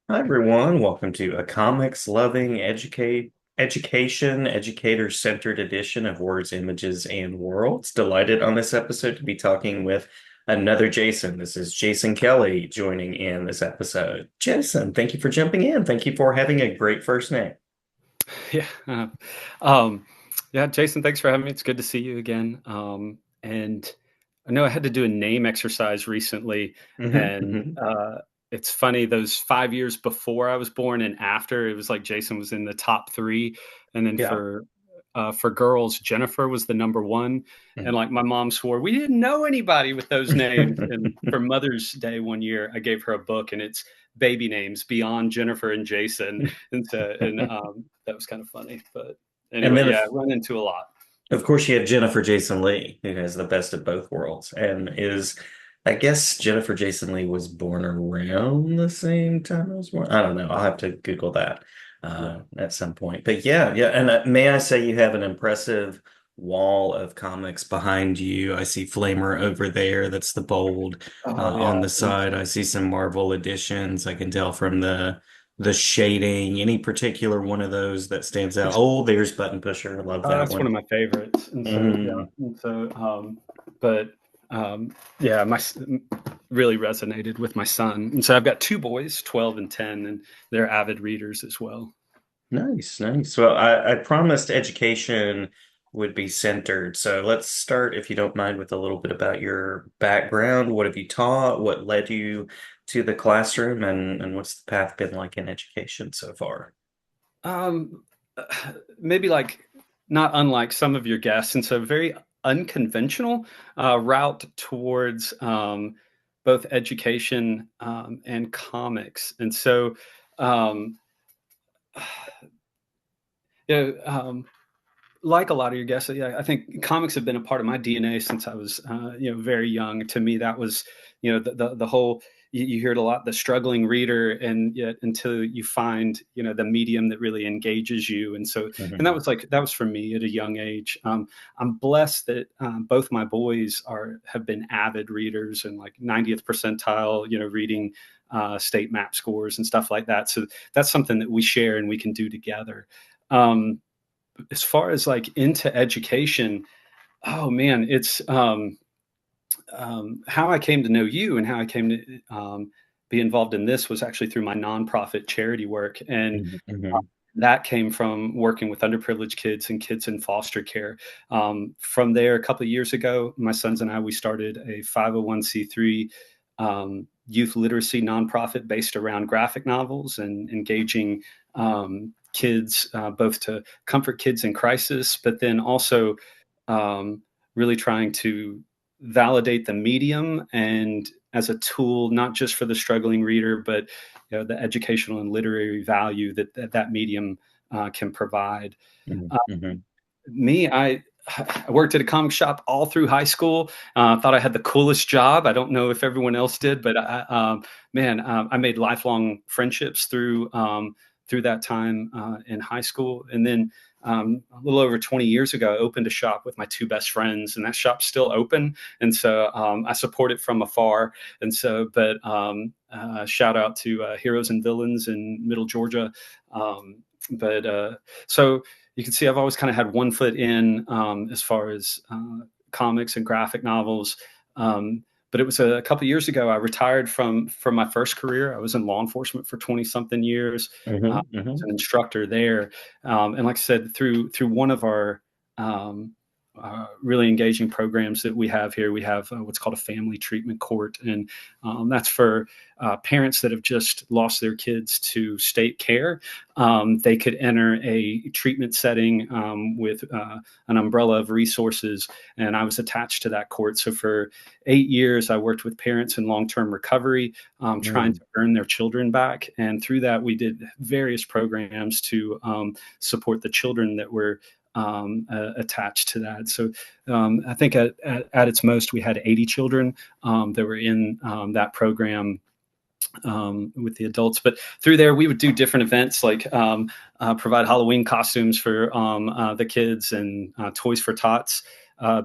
Hi everyone, welcome to a comics loving educator centered edition of Words, Images, and Worlds. Delighted on this episode to be talking with another Jason. This is Jason Kelley joining in this episode. Jason, thank you for jumping in. Thank you for having a great first name. Yeah. Um, yeah, Jason, thanks for having me. It's good to see you again. And I know I had to do a name exercise recently, Hmm and hmm it's funny, those 5 years before I was born and after, it was like Jason was in the top three. And then Yeah. for girls, Jennifer was the number one. And Mhm. like my mom swore, we didn't know anybody with those names. And for Mother's Day one year, I gave her a book and it's baby names beyond Jennifer and Jason. And that was kind of funny. But And anyway, then, yeah, I run into a lot. of course, you have Jennifer Jason Lee, who has the best of both worlds and I guess Jennifer Jason Lee was born around the same time I was born. I don't know. I'll have to Google that Yeah. at some point. But yeah, yeah. And may I say you have an impressive wall of comics behind you. I see Flamer over there. That's the bold Oh, on yeah. the side. I see some Marvel editions. I can tell from the shading. Any particular one of those that stands out? It's Oh, there's Button Pusher. I love that That's one one. of my favorites. And so, yeah. Mhm. And so, but yeah, really resonated with my son. And so I've got two boys, 12 and 10, and they're avid readers as well. Nice, nice. Well, I promised education would be centered. So let's start, if you don't mind, with a little bit about your background. What have you taught? What led you to the classroom? And what's the path been like in education so far? Um, Maybe like not unlike some of your guests, and so very unconventional route towards both education and comics. And so, um, you know, like a lot of your guests, yeah, I think comics have been a part of my DNA since I was, very young. To me, that was, the whole. You hear it a lot, the struggling reader, and yet until you find, the medium that really engages you, and so, and Mhm. that was for me at a young age. I'm blessed that both my boys have been avid readers and like 90th percentile, reading state map scores and stuff like that. So that's something that we share and we can do together. Um, as far as like into education, oh man, it's how I came to know you and how I came to be involved in this was actually through my nonprofit charity work. And Mhm. Mhm. that came from working with underprivileged kids and kids in foster care. From there, a couple of years ago, my sons and I, we started a 501c3 youth literacy nonprofit based around graphic novels and engaging kids, both to comfort kids in crisis, but then also um, really trying to validate the medium and as a tool, not just for the struggling reader, but the educational and literary value that medium can provide. Mhm. Uh, Mhm. Me, I worked at a comic shop all through high school. Thought I had the coolest job. I don't know if everyone else did, but I made lifelong friendships through that time in high school. And then a little over 20 years ago, I opened a shop with my two best friends, and that shop's still open. And so I support it from afar. And so, but shout out to Heroes and Villains in Middle Georgia. Um, but so you can see I've always kind of had one foot in as far as comics and graphic novels. But it was a couple of years ago I retired from my first career. I was in law enforcement for 20 something years. I Mhm. was Mhm. an instructor there, and like I said, through one of our um, really engaging programs that we have here, we have what's called a family treatment court, and that's for parents that have just lost their kids to state care. They could enter a treatment setting with an umbrella of resources, and I was attached to that court. So for 8 years, I worked with parents in long-term recovery, trying Mhm. to earn their children back. And through that, we did various programs to support the children that were attached to that. So I think at its most, we had 80 children that were in that program with the adults. But through there, we would do different events like provide Halloween costumes for the kids and Toys for Tots.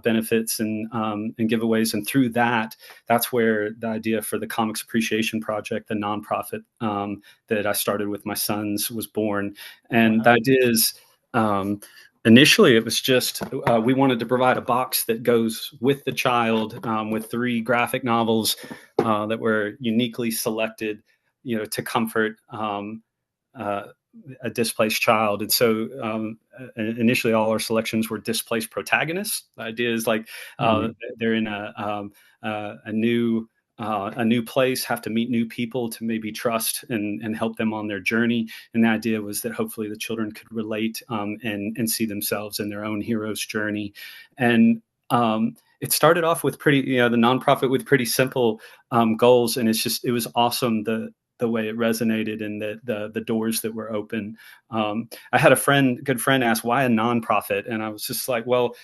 benefits and giveaways. And through that, that's where the idea for the Comics Appreciation Project, the nonprofit that I started with my sons, was born. And the Wow. idea is, initially, it was just we wanted to provide a box that goes with the child, with 3 graphic novels that were uniquely selected, to comfort uh, a displaced child. And so initially, all our selections were displaced protagonists. The idea is like Mhm. they're in a new place, have to meet new people to maybe trust and help them on their journey. And the idea was that hopefully the children could relate and see themselves in their own hero's journey. And it started off with the nonprofit with pretty simple goals, and it was awesome the way it resonated and the doors that were open. I had good friend ask why a nonprofit, and I was just like, well,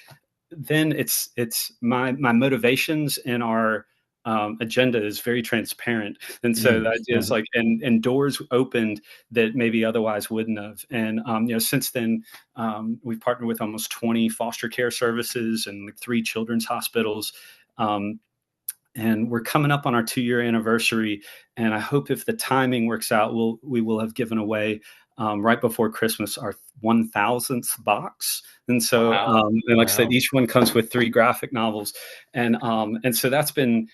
then it's my motivations and our agenda is very transparent, and so the idea is Mhm. like and doors opened that maybe otherwise wouldn't have. And since then we've partnered with almost 20 foster care services and like 3 children's hospitals. Um, and we're coming up on our 2-year anniversary, and I hope if the timing works out, we will have given away right before Christmas our 1,000th box. And so Wow. and like I said, Wow. each one comes with 3 graphic novels. And so that's been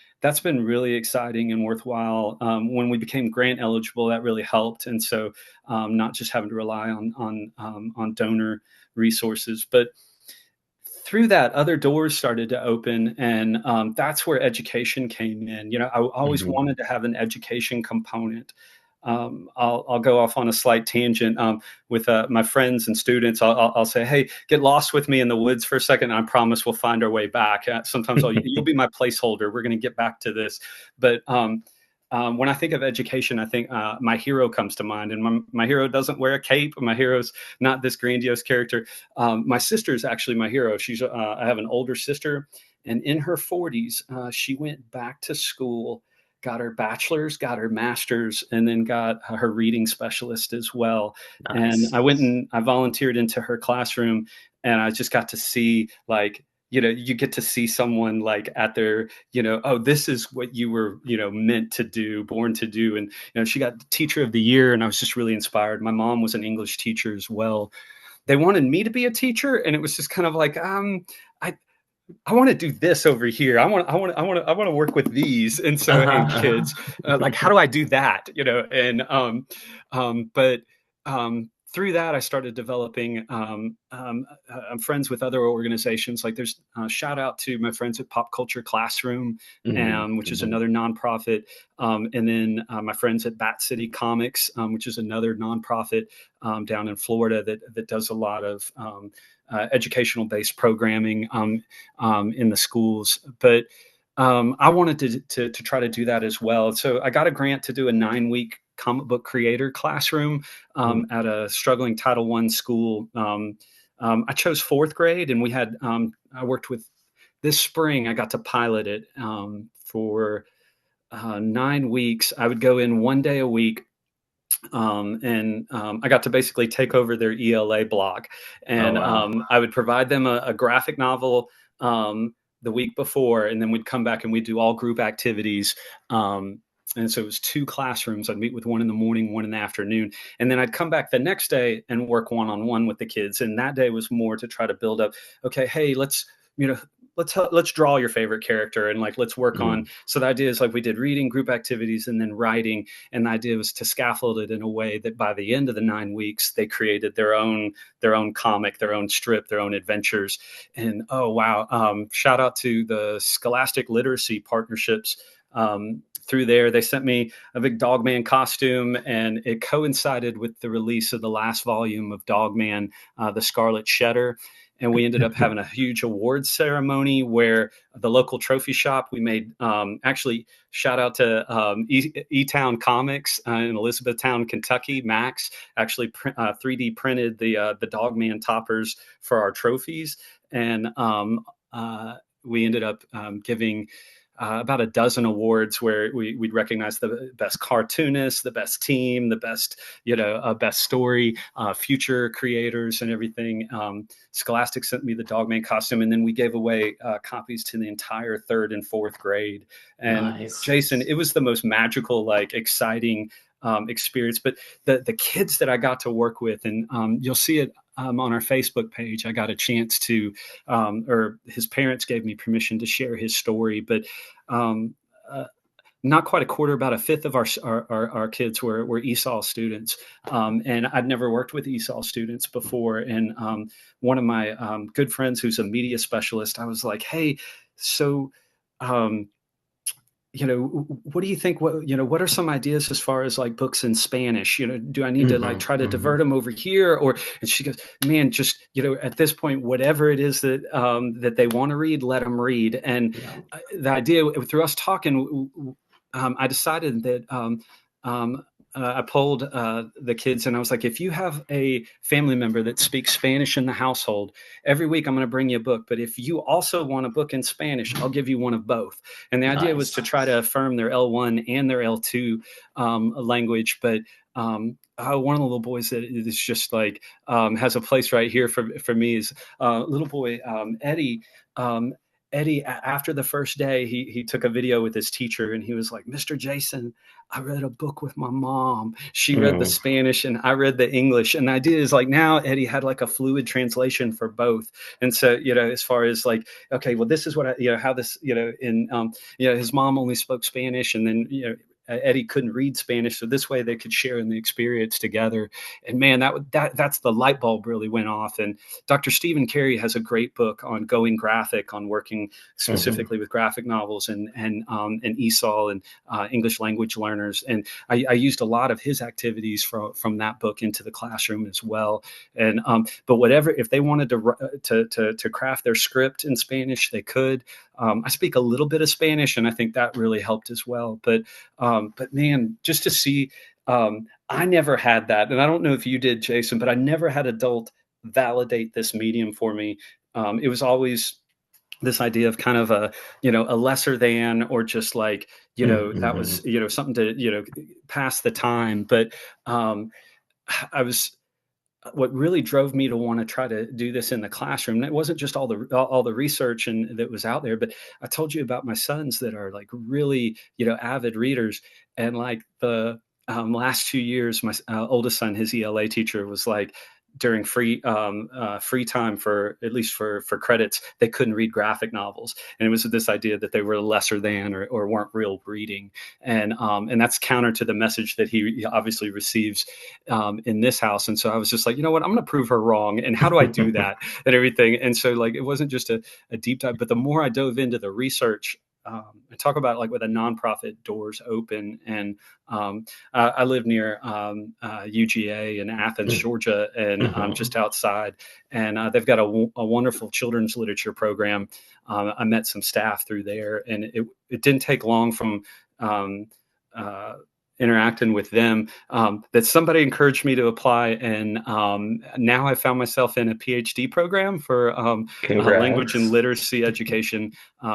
really exciting and worthwhile. When we became grant eligible, that really helped. And so not just having to rely on donor resources, but through that, other doors started to open, and that's where education came in. I always Mhm. wanted to have an education component. I'll go off on a slight tangent with my friends and students. I'll say, "Hey, get lost with me in the woods for a second. And I promise we'll find our way back." Sometimes you'll be my placeholder. We're going to get back to this, but when I think of education, I think my hero comes to mind, and my hero doesn't wear a cape. My hero's not this grandiose character. My sister is actually my hero. I have an older sister, and in her 40s, she went back to school, got her bachelor's, got her master's, and then got her reading specialist as well. And Nice. I went and I volunteered into her classroom, and I just got to see like. You get to see someone like at their, oh, this is what you were, meant to do, born to do. And, she got teacher of the year, and I was just really inspired. My mom was an English teacher as well. They wanted me to be a teacher, and it was just kind of like I I want to do this over here. I want to work with these. And so, hey kids, like how do I do that, and but through that I started developing I'm friends with other organizations. Like there's shout out to my friends at Pop Culture Classroom, Mhm. which is Mhm. another nonprofit, and then my friends at Bat City Comics, which is another nonprofit down in Florida that does a lot of educational based programming in the schools. But I wanted to try to do that as well. So I got a grant to do a 9-week comic book creator classroom Mhm. at a struggling Title I school. I chose 4th grade, and I worked with this spring. I got to pilot it for 9 weeks. I would go in one day a week, and I got to basically take over their ELA block, Oh, and wow. I would provide them a graphic novel the week before, and then we'd come back and we'd do all group activities. And so it was 2 classrooms. I'd meet with one in the morning, one in the afternoon, and then I'd come back the next day and work one-on-one with the kids. And that day was more to try to build up. Okay, hey, you know let's draw your favorite character, and like let's work on. Mhm. So the idea is like we did reading, group activities, and then writing. And the idea was to scaffold it in a way that by the end of the 9 weeks, they created their own comic, their own strip, their own adventures. And oh wow, shout out to the Scholastic Literacy Partnerships. Through there, they sent me a big Dogman costume, and it coincided with the release of the last volume of Dogman, The Scarlet Shedder. And we ended up having a huge awards ceremony where the local trophy shop we made, actually shout out to E-Town Comics in Elizabethtown, Kentucky. Max actually 3D printed the Dogman toppers for our trophies. And we ended up giving about a dozen awards where we'd recognize the best cartoonist, the best team, the best, best story, future creators, and everything. Scholastic sent me the Dogman costume, and then we gave away copies to the entire third and fourth grade. And Nice. Jason, it was the most magical, like exciting experience. But the kids that I got to work with, and you'll see it on our Facebook page. I got a chance to, or his parents gave me permission to share his story, but um, uh, not quite a quarter, about a fifth of our kids were ESOL students. And I'd never worked with ESOL students before. And one of my good friends who's a media specialist, I was like, hey, so um, what do you think? What are some ideas as far as like books in Spanish? Do I need to like Hmm. try to divert Hmm. them over here? And she goes, man, just, at this point, whatever it is that they want to read, let them read. And Yeah. the idea through us talking, I decided that um, I polled the kids and I was like, if you have a family member that speaks Spanish in the household, every week I'm going to bring you a book. But if you also want a book in Spanish, I'll give you one of both. And the idea was to Nice. try to affirm their L1 and their L2 language. But one of the little boys that is just like has a place right here for me is little boy Eddie. Um, Eddie, after the first day, he took a video with his teacher and he was like, Mr. Jason, I read a book with my mom. She read the Mm. Spanish and I read the English. And the idea is like now Eddie had like a fluid translation for both. And so, as far as like, okay, well, this is what how this, his mom only spoke Spanish and then, Eddie couldn't read Spanish, so this way they could share in the experience together. And man, that's the light bulb really went off. And Dr. Stephen Carey has a great book on going graphic, on working Hmm. specifically with graphic novels and ESOL and English language learners. And I used a lot of his activities from that book into the classroom as well. And but whatever, if they wanted to craft their script in Spanish, they could. I speak a little bit of Spanish, and I think that really helped as well. But man, just to see, I never had that, and I don't know if you did, Jason, but I never had adult validate this medium for me. It was always this idea of kind of a lesser than, or just like, that Hmm. was, something to, pass the time. But um, I was what really drove me to want to try to do this in the classroom. And it wasn't just all the research and that was out there, but I told you about my sons that are like really, avid readers. And like the last 2 years, my oldest son, his ELA teacher was like, during free time, for at least for credits, they couldn't read graphic novels, and it was this idea that they were lesser than, or weren't real reading. And that's counter to the message that he obviously receives in this house. And so I was just like, you know what, I'm going to prove her wrong. And how do I do that and everything? And so like, it wasn't just a deep dive, but the more I dove into the research, I talk about like with a nonprofit, Doors Open, and I live near UGA in Athens, Georgia, and Hmm. just outside. And they've got a wonderful children's literature program. I met some staff through there, and it didn't take long from um, uh, interacting with them that somebody encouraged me to apply. And now I found myself in a PhD program for language and Congrats. literacy education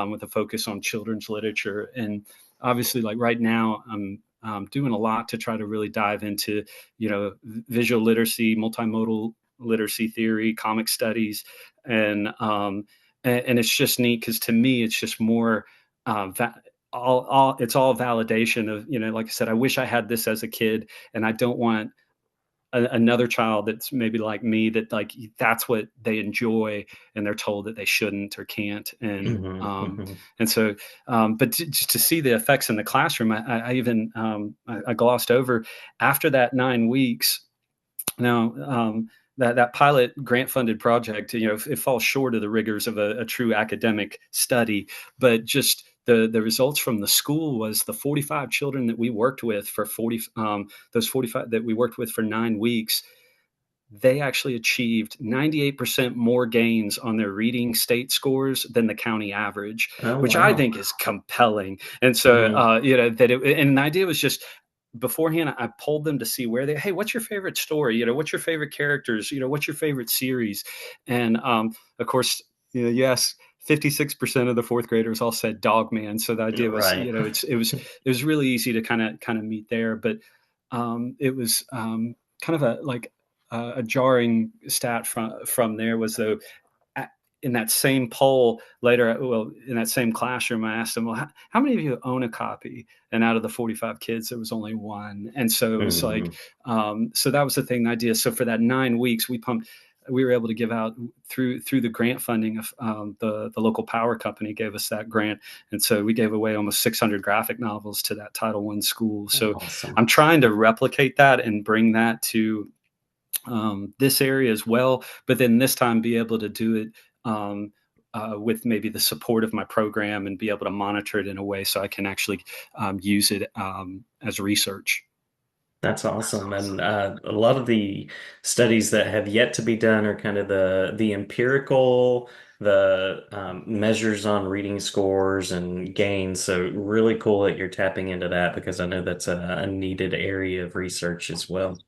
with a focus on children's literature. And obviously, like right now, I'm doing a lot to try to really dive into, visual literacy, multimodal literacy theory, comic studies, and it's just neat because to me, it's just more all it's all validation of, like I said, I wish I had this as a kid, and I don't want another child that's maybe like me, that like that's what they enjoy and they're told that they shouldn't or can't. Hmm. Hmm. And so but just to see the effects in the classroom, I even I glossed over after that 9 weeks. Now, that pilot grant funded project, it falls short of the rigors of a true academic study, but just the results from the school was the 45 children that we worked with for 40, those 45 that we worked with for 9 weeks, they actually achieved 98% more gains on their reading state scores than the county average, Oh, which I wow. think is compelling. And so, Hmm. and the idea was just beforehand, I pulled them to see where hey, what's your favorite story? What's your favorite characters? What's your favorite series? And of course, yes. 56% of the fourth graders all said dog man. So the idea was, Right. it was really easy to kind of meet there. But it was kind of a jarring stat from there was though, in that same poll later, well, in that same classroom, I asked them, well, how many of you own a copy? And out of the 45 kids, there was only one. And so it was like, Mhm. so that was the thing, the idea. So for that 9 weeks, we were able to give out through the grant funding of the local power company gave us that grant. And so we gave away almost 600 graphic novels to that Title I school. So Awesome. I'm trying to replicate that and bring that to this area as well, but then this time be able to do it with maybe the support of my program and be able to monitor it in a way so I can actually use it as research. That's awesome. And a lot of the studies that have yet to be done are kind of the empirical, the measures on reading scores and gains. So really cool that you're tapping into that because I know that's a needed area of research as well.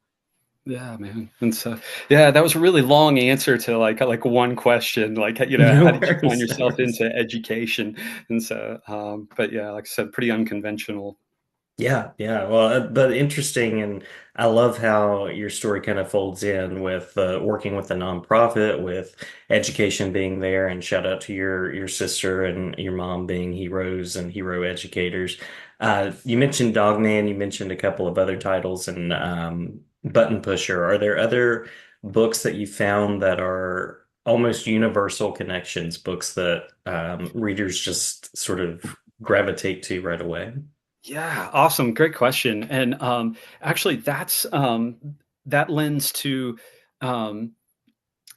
Yeah, man. And so, yeah, that was a really long answer to like one question, like, No how did you find worries, no yourself worries. into education? And so, but yeah, like I said, pretty unconventional. Yeah, yeah. Well, but interesting, and I love how your story kind of folds in with working with a nonprofit, with education being there, and shout out to your sister and your mom being heroes and hero educators. You mentioned Dogman, you mentioned a couple of other titles, and Button Pusher. Are there other books that you found that are almost universal connections, books that readers just sort of gravitate to right away? Yeah, awesome. Great question. And actually, that lends to um,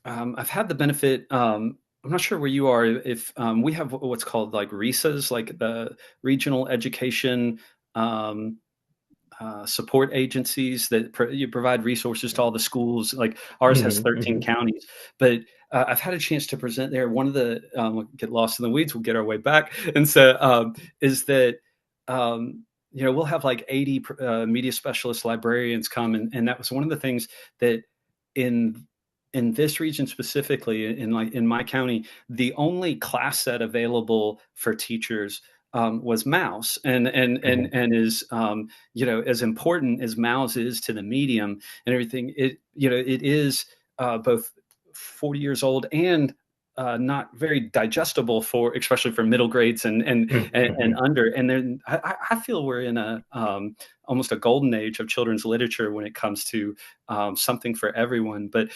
I've had the benefit. I'm not sure where you are. If we have what's called like RESAs, like the Regional Education support agencies that you provide resources to all the schools. Like ours has Hmm 13 hmm counties, but I've had a chance to present there. One of the we'll get lost in the weeds. We'll get our way back, and so is that. We'll have like 80 media specialist librarians come, and that was one of the things that in this region specifically, in my county, the only class set available for teachers was Mouse, and is as important as Mouse is to the medium and everything, it is both 40 years old and not very digestible for especially for middle grades and hmm under. And then I feel we're in a almost a golden age of children's literature when it comes to something for everyone. But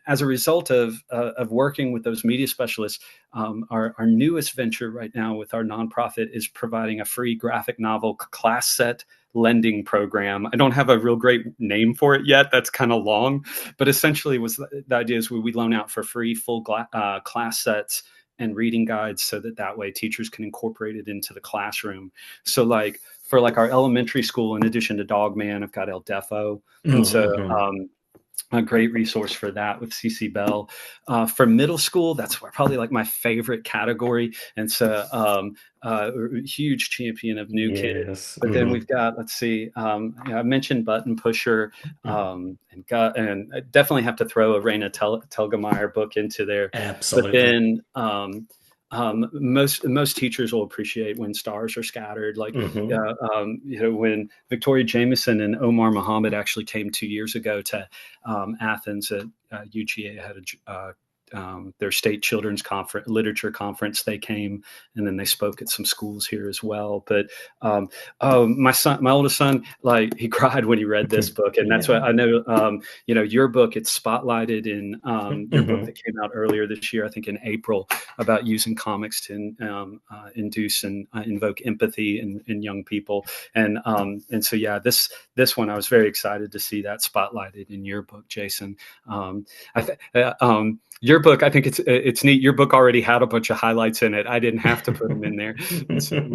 as a result of working with those media specialists, our newest venture right now with our nonprofit is providing a free graphic novel class set lending program. I don't have a real great name for it yet. That's kind of long, but essentially was the idea is we loan out for free full class sets and reading guides so that way teachers can incorporate it into the classroom. So like for like our elementary school, in addition to Dogman, I've got El Defo. And so hmm a great resource for that with CC Bell. For middle school, that's probably like my favorite category. And so a huge champion of New Kid. Yes. But then we've got, let's see, I mentioned Button Pusher, and I definitely have to throw a Raina Telgemeier book into there. But Absolutely. then most teachers will appreciate when stars are scattered. Like hmm when Victoria Jameson and Omar Muhammad actually came 2 years ago to Athens at UGA had their state children's conference, literature conference. They came and then they spoke at some schools here as well. But my oldest son, like he cried when he read this book, and that's what Yeah. I know. Your book, it's spotlighted in your book hmm that came out earlier this year, I think in April, about using comics to induce and invoke empathy in young people. And so yeah, this one I was very excited to see that spotlighted in your book, Jason. I th- your book, I think it's neat. Your book already had a bunch of highlights in it. I didn't have to put them in there, and so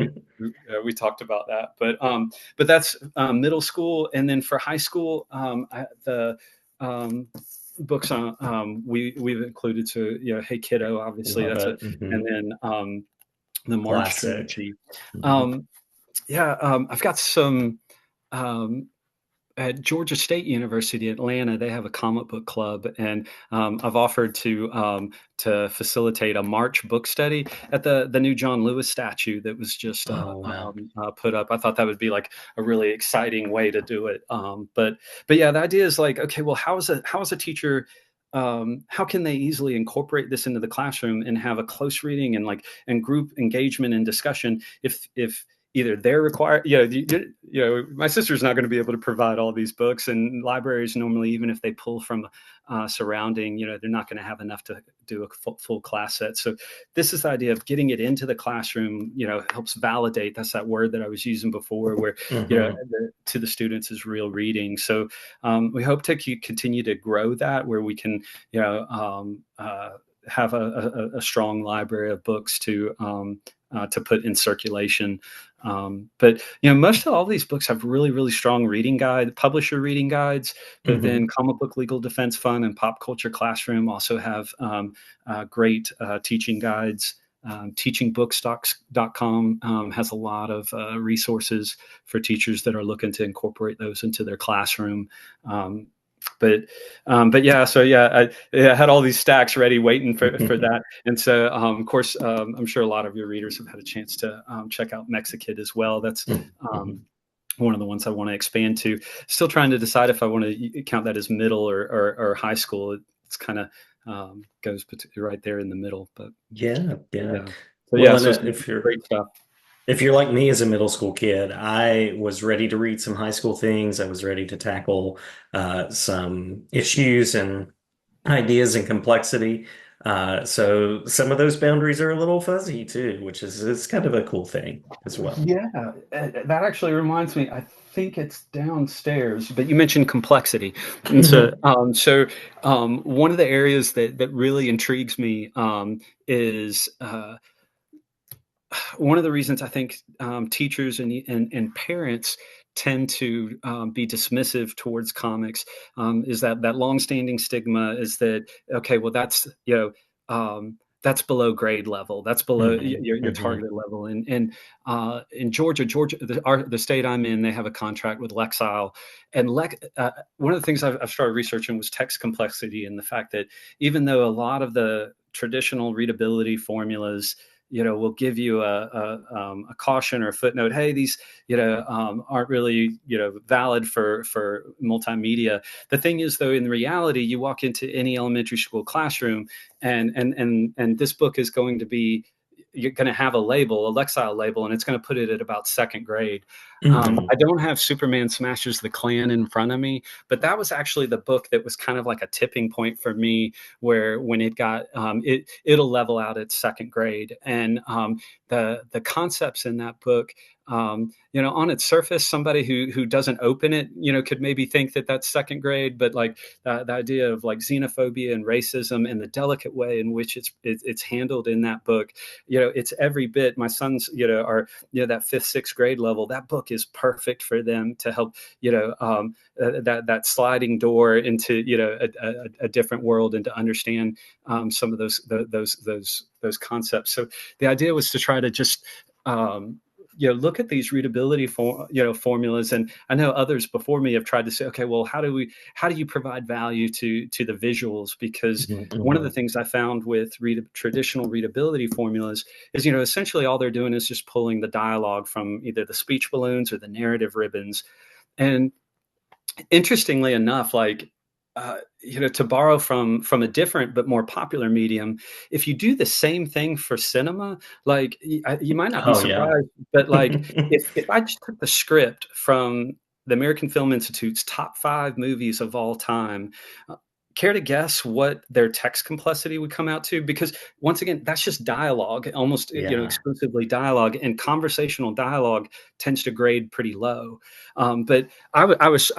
we talked about that. But that's middle school, and then for high school, the books on we've included. So Hey Kiddo, obviously Love that's a, it. and then the March Classic. trilogy. Mhm. Um, I've got some. Um, at Georgia State University, Atlanta, they have a comic book club, and I've offered to facilitate a March book study at the new John Lewis statue that was just Oh, wow. put up. I thought that would be like a really exciting way to do it. But yeah, the idea is like, okay, well, how is a teacher how can they easily incorporate this into the classroom and have a close reading and like and group engagement and discussion if either they're required, my sister's not going to be able to provide all these books, and libraries normally, even if they pull from surrounding, they're not going to have enough to do a full class set. So this is the idea of getting it into the classroom, helps validate. That's that word that I was using before, where, Hmm. to the students is real reading. So we hope to continue to grow that, where we can, have a strong library of books to put in circulation. But most of all these books have really, really strong reading guide, publisher reading guides. But then Hmm. Comic Book Legal Defense Fund and Pop Culture Classroom also have great teaching guides. Teachingbooks.com has a lot of resources for teachers that are looking to incorporate those into their classroom. Um, but but yeah, so I had all these stacks ready waiting for that. And so of course I'm sure a lot of your readers have had a chance to check out Mexikid as well. That's Hmm. one of the ones I want to expand to. Still trying to decide if I want to count that as middle or high school. It's kind of goes right there in the middle. But Yeah, yeah. yeah, so Well, yeah, and so it's if you're great stuff. if you're like me as a middle school kid, I was ready to read some high school things. I was ready to tackle some issues and ideas and complexity. So some of those boundaries are a little fuzzy too, which is kind of a cool thing as well. Yeah, that actually reminds me. I think it's downstairs, but you mentioned complexity, and one of the areas that really intrigues me is one of the reasons I think teachers and parents tend to be dismissive towards comics is that longstanding stigma is that okay, well that's below grade level, that's below Hmm. your Hmm. targeted level, and in Georgia, the state I'm in, they have a contract with Lexile, and one of the things I've started researching was text complexity and the fact that even though a lot of the traditional readability formulas will give you a caution or a footnote. Hey, these, aren't really, valid for multimedia. The thing is, though, in reality, you walk into any elementary school classroom, and this book is going to be. You're going to have a label, a Lexile label, and it's going to put it at about second grade. Hmm. I don't have Superman Smashes the Klan in front of me, but that was actually the book that was kind of like a tipping point for me where when it got it'll level out at second grade, and the concepts in that book, on its surface, somebody who doesn't open it, could maybe think that that's second grade, but like the idea of like xenophobia and racism and the delicate way in which it's handled in that book, it's every bit. My sons, are that fifth, sixth grade level. That book is perfect for them to help, that sliding door into a different world and to understand some of those concepts. So the idea was to try to just look at these readability formulas, and I know others before me have tried to say, okay, well, how do you provide value to the visuals? Because one of the Hmm. things I found with traditional readability formulas is, essentially all they're doing is just pulling the dialogue from either the speech balloons or the narrative ribbons. And interestingly enough, like to borrow from a different but more popular medium, if you do the same thing for cinema, like you might not be Oh yeah. surprised, but like if I just took the script from the American Film Institute's top 5 movies of all time, uh, care to guess what their text complexity would come out to? Because once again, that's just dialogue, almost Yeah. exclusively dialogue, and conversational dialogue tends to grade pretty low. But I was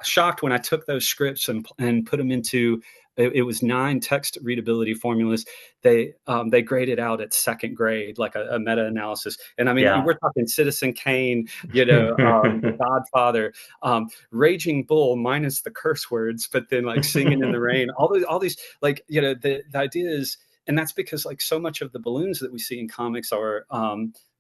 shocked when I took those scripts and put them into. It was 9 text readability formulas. They graded out at second grade, like a meta analysis. And I mean, Yeah. we're talking Citizen Kane, The Godfather, Raging Bull minus the curse words, but then like Singing in the Rain. All these like the idea is, and that's because like so much of the balloons that we see in comics are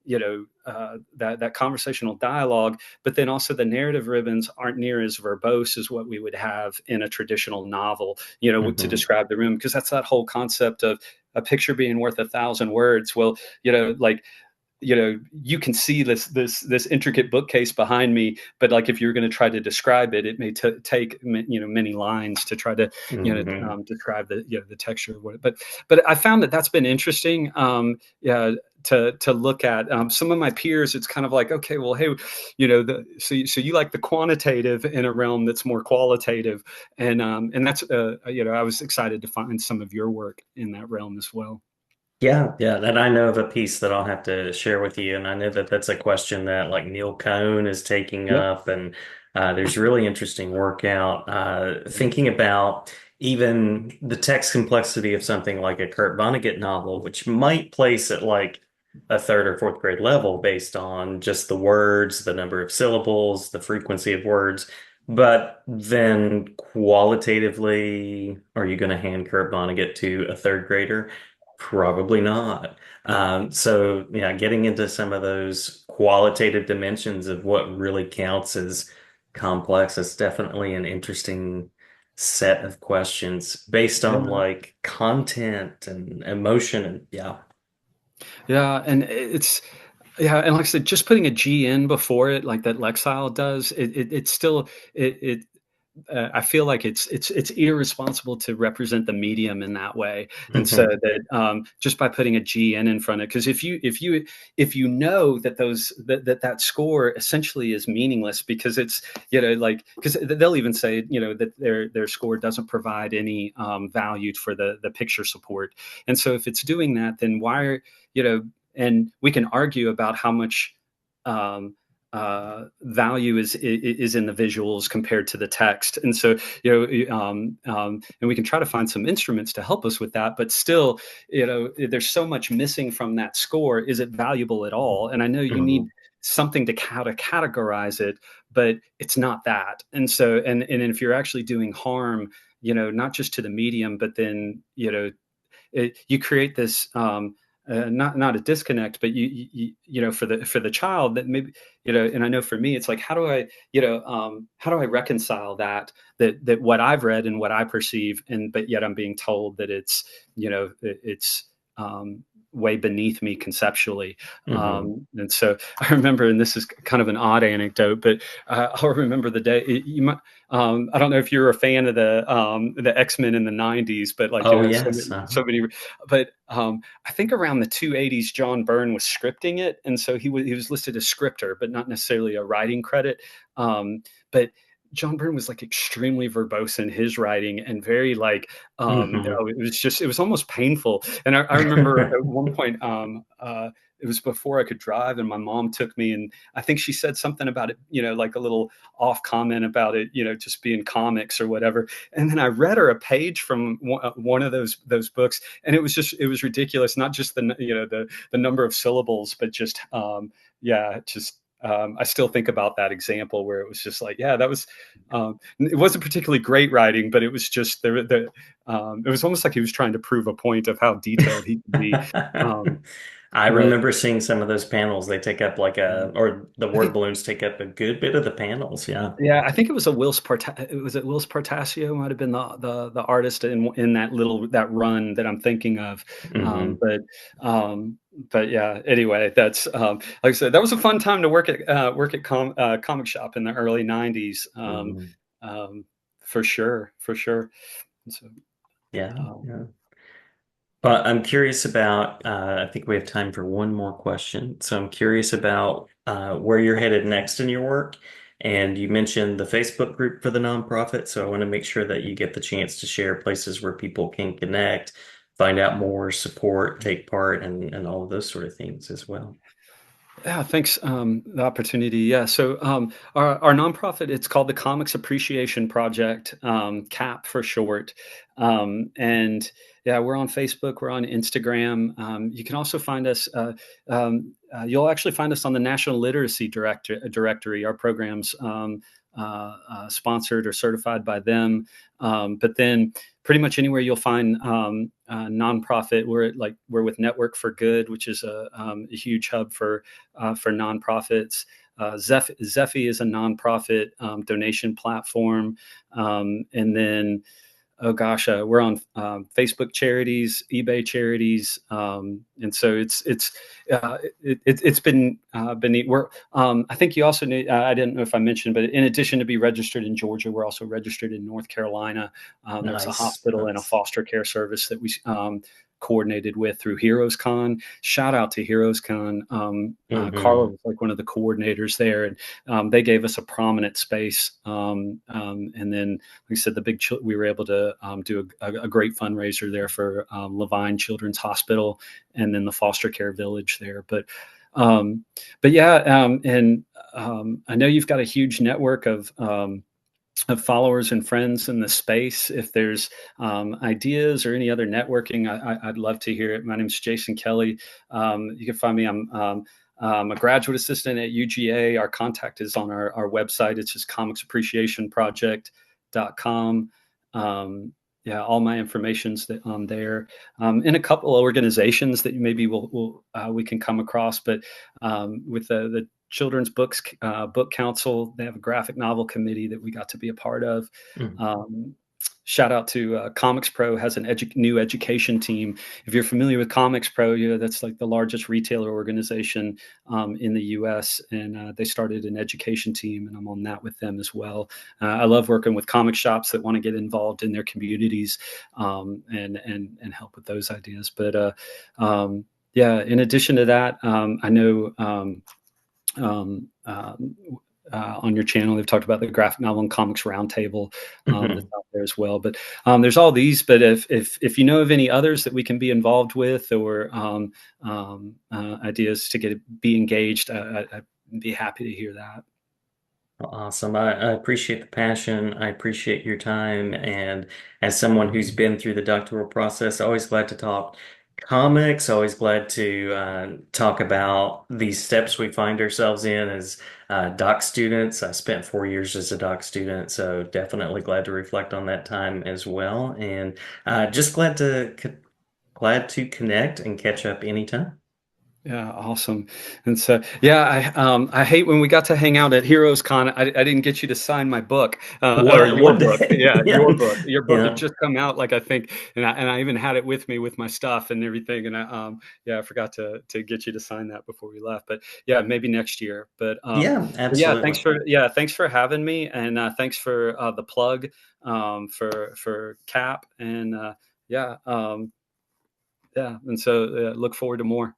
that conversational dialogue, but then also the narrative ribbons aren't near as verbose as what we would have in a traditional novel, to Hmm. describe the room, because that's that whole concept of a picture being worth 1,000 words. Well, like, you can see this intricate bookcase behind me, but like if you're going to try to describe it, it may take many lines to try to Hmm. describe the texture of what. But I found that that's been interesting. Yeah. To look at some of my peers, it's kind of like, okay, well, hey, so you like the quantitative in a realm that's more qualitative, and that's I was excited to find some of your work in that realm as well. Yeah, yeah, and I know of a piece that I'll have to share with you, and I know that that's a question that like Neil Cohn is taking Yep. up, and there's really interesting work out thinking about even the text complexity of something like a Kurt Vonnegut novel, which might place at like a third or fourth grade level based on just the words, the number of syllables, the frequency of words. But then qualitatively, are you going to hand Kurt Vonnegut to a third grader? Probably not. So, yeah, getting into some of those qualitative dimensions of what really counts as complex is definitely an interesting set of questions based on Yeah. like content and emotion and yeah. Yeah, and it's yeah, and like I said, just putting a G in before it, like that Lexile does, it's still it. I feel like it's irresponsible to represent the medium in that way, and so Hmm. that just by putting a G in front of, because if you know that that score essentially is meaningless, because it's like, because they'll even say that their score doesn't provide any value for the picture support, and so if it's doing that, then why are and we can argue about how much um, value is in the visuals compared to the text, and so and we can try to find some instruments to help us with that. But still, there's so much missing from that score. Is it valuable at all? And I know you need Hmm. something to how to categorize it, but it's not that. And so, and if you're actually doing harm, not just to the medium, but then you create this not a disconnect, but for the child, that maybe and I know for me it's like, how do I reconcile that what I've read and what I perceive, and but yet I'm being told that it's way beneath me conceptually. Hmm. And so I remember, and this is kind of an odd anecdote, but I'll remember the day. You might, I don't know if you're a fan of the X-Men in the '90s, but like Oh so yes. many, so many. But I think around the 280s, John Byrne was scripting it, and so he was listed as scripter, but not necessarily a writing credit. But John Byrne was like extremely verbose in his writing, and very like Hmm. it was almost painful. And I remember at one point, it was before I could drive, and my mom took me, and I think she said something about it, like a little off comment about it, just being comics or whatever. And then I read her a page from one of those books, and it was ridiculous. Not just the number of syllables, but just yeah, just I still think about that example where it was just like, yeah, that was it wasn't particularly great writing, but it was just it was almost like he was trying to prove a point of how detailed he could be. Um, I but remember seeing some of those panels. They take up like or the I word think, balloons take up a good bit of the panels. Yeah. yeah, I think it was a was it Wills Portasio might have been the artist in that run that I'm thinking of. Hmm. Um, but yeah, anyway, that's like I said, that was a fun time to work at comic shop in the early '90s. Hmm. Um, for sure, for sure. So, Yeah. um, Yeah. But I'm curious about, I think we have time for one more question. So I'm curious about where you're headed next in your work. And you mentioned the Facebook group for the nonprofit. So I want to make sure that you get the chance to share places where people can connect, find out more, support, take part, and all of those sort of things as well. Yeah, thanks, the opportunity. Yeah, so our nonprofit, it's called the Comics Appreciation Project, CAP for short. And yeah, we're on Facebook, we're on Instagram. You can also find us. You'll actually find us on the National Literacy Directory. Our programs sponsored or certified by them. But then pretty much anywhere you'll find nonprofit, we're with Network for Good, which is a huge hub for nonprofits. Zephy is a nonprofit donation platform, and then oh gosh, we're on Facebook charities, eBay charities, and so it's been neat. We're I think you also need. I didn't know if I mentioned, but in addition to be registered in Georgia, we're also registered in North Carolina. There's a Nice, hospital and a nice. foster care service that we coordinated with through Heroes Con. Shout out to Heroes Con. Carla Hmm. was like one of the coordinators there, and they gave us a prominent space. And then, like I said, we were able to do a great fundraiser there for Levine Children's Hospital, and then the foster care village there. Um, but yeah, and I know you've got a huge network of followers and friends in the space. If there's ideas or any other networking, I'd love to hear it. My name's Jason Kelley. You can find me. I'm a graduate assistant at UGA. Our contact is on our website. It's just comicsappreciationproject.com. Yeah, all my information's on there. In a couple of organizations that maybe we can come across, but with the Children's Book Council, they have a graphic novel committee that we got to be a part of. Shout out to Comics Pro has an new education team. If you're familiar with Comics Pro, that's like the largest retailer organization in the U.S. And they started an education team, and I'm on that with them as well. I love working with comic shops that want to get involved in their communities and help with those ideas. But yeah, in addition to that, I know. Um, um, on your channel, they've talked about the graphic novel and comics roundtable that's Hmm. out there as well. But there's all these. But if you know of any others that we can be involved with, or ideas to be engaged, I'd be happy to hear that. Awesome. I appreciate the passion. I appreciate your time. And as someone who's been through the doctoral process, always glad to talk comics, always glad to talk about these steps we find ourselves in as doc students. I spent 4 years as a doc student, so definitely glad to reflect on that time as well. And just glad to connect and catch up anytime. Yeah, awesome. And so, yeah, I hate when we got to hang out at Heroes Con. I didn't get you to sign my book, or your What? book. Yeah, Yeah, your book had yeah. just come out, like I think, and I even had it with me with my stuff and everything. And I forgot to get you to sign that before we left. But yeah, maybe next year. Yeah, But yeah, absolutely. thanks for having me, and thanks for the plug for Cap, and yeah, and so look forward to more.